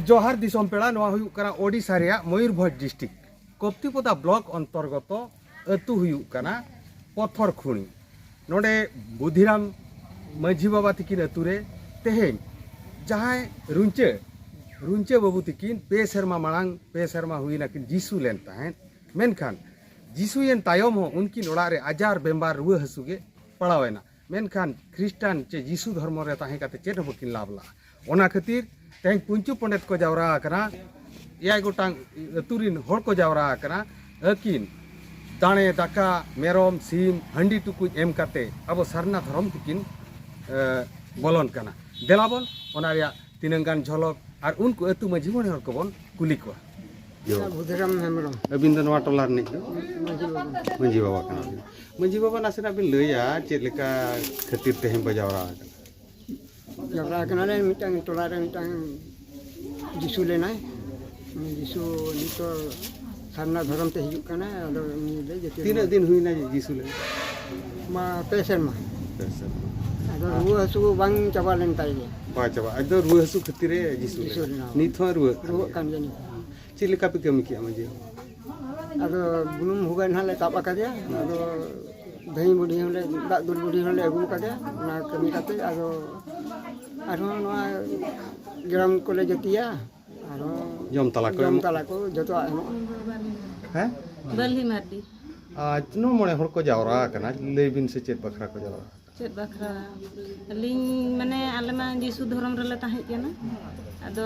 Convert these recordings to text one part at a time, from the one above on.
जोहार दिसोम पेड़ा नवा हुयु कना ओडिशा रे मयूरभंज डिस्ट्रिक्ट कप्तिपदा ब्लॉक अंतर्गत अतु हुयु कना पत्थर खुणी नोडे बुद्धिराम माझी बाबा तकिन अतुरे तेहेन जहां रुंचे बाबू तकिन पे शर्मा मांग पे शर्मा हुईना किन जीसु लेन ताहेन मेनखान जीसु येन तायम हो उनकिन ओड़ा रे आजार बेमार रुआ हसुगे पड़ावेना मेनखान ख्रिस्टान चे जीसु धर्म रे ताहे काते चेट बकिन लाभला ओना खातिर तेहेन पुंचु पंडित को जावरा कना एय गोटांग अतुरिन होड़ को जावरा कना अकिन दाणे दाका मेरम सीम हंडी टुकुज एम काते अब सरना धर्म तकिन बोलन कना देलाबन ओना रे तिनंगान झलक और उनको अतु माझी मणे हर को बन कुली को बुद्धिराम हेमरम अबिन दो नवा टोला रे माझी बाबा कना माझी बाबा नासेना बिन लैया चेत लेका खातिर तेहेन बजावरा जबरा कना रे मिटांग टोला रे मिटांग जीसु लेनाय जीसु नितो सारना धर्म ते हिजुक कना अदो ले जते तीन दिन हुईना जीसु ले मा पेसर मा अदो रुआ हसु बांग चाबा लेन ताई ले बा चाबा अदो रुआ हसु खातिर जीसु नित हो रुआ कान जानी चेत लेका पे कमी किया माझी अदो बुनुम हुगान हाले ताप आकादिया अदो दही बुढ़ी हले दाग दूध बुढ़ी हले अगु कादिया ना कमी काते अदो आरो नवा ग्राम कोले जतिया आरो जम तला को जतो एमो हैं बल्ली माटी आज नो मणे हर को जावरा कना लेबिन से चेत बखरा को जावरा चेत बखरा लिंग माने आले मा जीसु धर्म रे ताहे केना आदो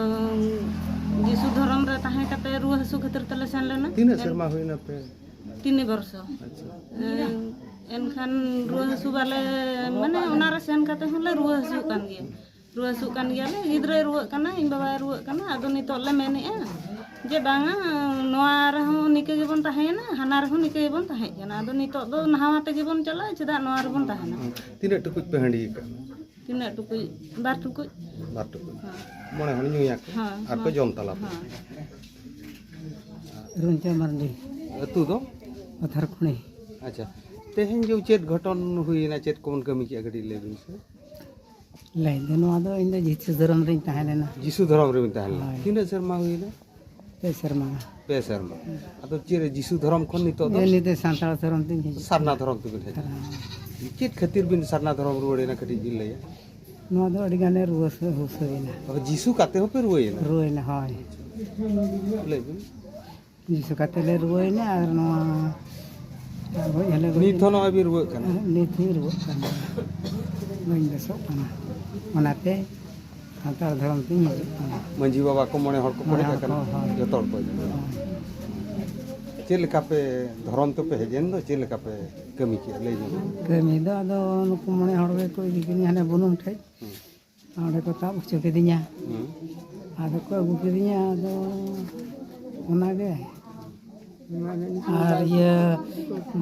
जीसु धर्म रे ताहे काते रुआ हसु खतिर तले सेन लेना तीन शर्मा होइना पे 3 वर्ष एनखान रुआ हसु वाले माने ओना रे सेन काते हले रुआ हसु कान गया ले गिद्रे रुआ कना इन बाबा रुआ कना आदो नितो ले मेने जे बांगा नोआ रहो निके गेबन ताहेना हाना रहो निके गेबन ताहे जना आदो नितो दो नहावा ते गेबन चला चदा नोआ रबन ताहेना तीन टुकुज पे हंडी का तीन टुकुज बार टुकुज मणे हन नुया आर को जम तला रुंचा मारली अतु दो पत्थर खुणी अच्छा तेहेन जो चेत घटन हुईना चेत कोन कमी किया गडी लेबिन से लाई देनो आदो इन जीसु धर्म रे ताहेना जीसु धर्म रे ताहेला तीन शर्मा हुईना पे शर्मा अदो चेरे जीसु धर्म खन नितो दो निते सांताल धर्म तिन सरना धर्म ते बिन चेत खातिर बिन सरना धर्म रुवेना कटी जिल लया नो दो अडी गाने रुस हुसैना अब जीसु काते हो पे रुवेना हाय लेबिन जीसु काते ले रुवेना और नो अब हले निथनो अबि रुवे कना निथि रुवे कना नई देसो कना ओनाते सांताल धर्म तिन माझी बाबा को मणे हर को पड़े कना जतोड़ को चेलेका पे धर्म तो पे हेजेन दो चेलेका पे कमी किया ले जो कमी दो आदो नुकु मणे हड़वे को दिकिनी हाने बुनुम ठे आडे को ताब उचो के दिया आदो को अगु के दिया आदो ओना गे आर ये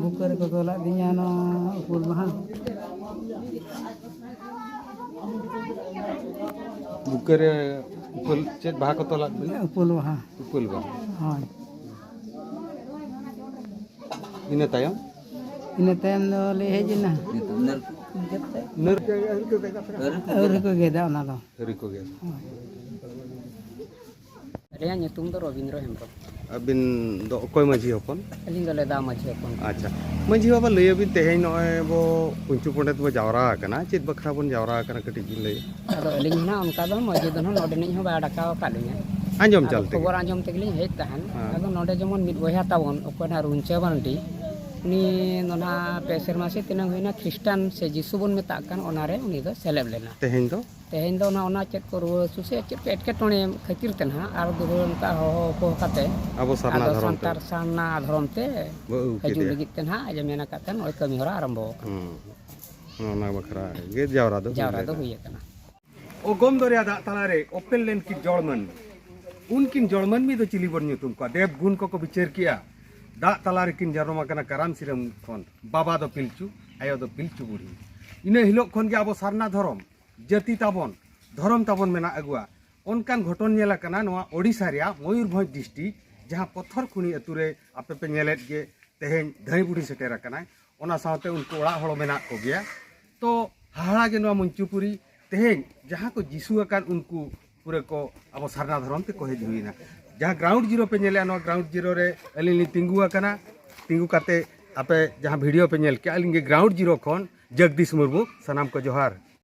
बुकर को तोला दिया नो उपुल महा बुकर उपुल चेत बहा को तोला उपुल महा हां इन तायम दो ले हेजना नर को गेदा ओना दो हरि को गे रेया nyutung do Robindro Hembrem अबिन दो कोय माझी होपन अलिंग ले दा माझी होपन अच्छा माझी बाबा लय अबिन तेहेन नय बो पुंचु पंडित बो जावरा कना चेत बखरा बन जावरा कना कटी जिल लय अदो अलिंग ना उनका दो माझी दो नोडे नि हो बा डाका कालिया आंजम चलते खबर आंजम तेगली हेज तहन अदो नोडे जेमन मिद बया तावन ओकना रुंचे बांडी उनी नोना पेसर मासे तिना होइना ख्रिस्टान से जीसु बन मेता कान ओनारे उनी दो सेलेब लेना तेहेन दो ना चेत को रुआ सुसे चेत पे एटके टोणे खातिर तेना आर दुरन का हो काते अब सरना धर्म संतार साना धर्म ते हजु लगित तेना आज मेना कातन ओय कमी हरा आरंभ ना बखरा गे जावरा दो हुई तना ओ गोम दरिया दा तलारे ओपेन लेन की जड़मन उनकिन जड़मन में दो चिली बन तुम का देव गुण को विचार किया दा तलारे किन जरमा कना कराम सिरम खन बाबा दो पिलचू आयो दो पिलचू बुढ़ी इने हिलो खन के अब सरना धर्म जाति ताबन धर्म ताबन मेना अगुआ उनकान घटन नेला कना नोआ ओडिशा रे मयूरभंज डिस्ट्रिक्ट जहां पत्थर खुनी अतु रे आपे पे नेलेत गे तेहेन धई बुढ़ी सेटेर कना ओना साथे उनको ओड़ा हड़ मेना को गया तो हाड़ा गे नोआ मंचुपुरी तेहेन जहां को जिसु अकान उनको पूरे को अब सारना धर्म ते को हेज हुईना जहां ग्राउंड जीरो पे नेले नोआ ग्राउंड जीरो रे अलिनी तिंगु अकाना तिंगु काते आपे जहां वीडियो पे नेल के अलिंगे ग्राउंड जीरो खन जगदीश मुर्मू सनाम को जोहार।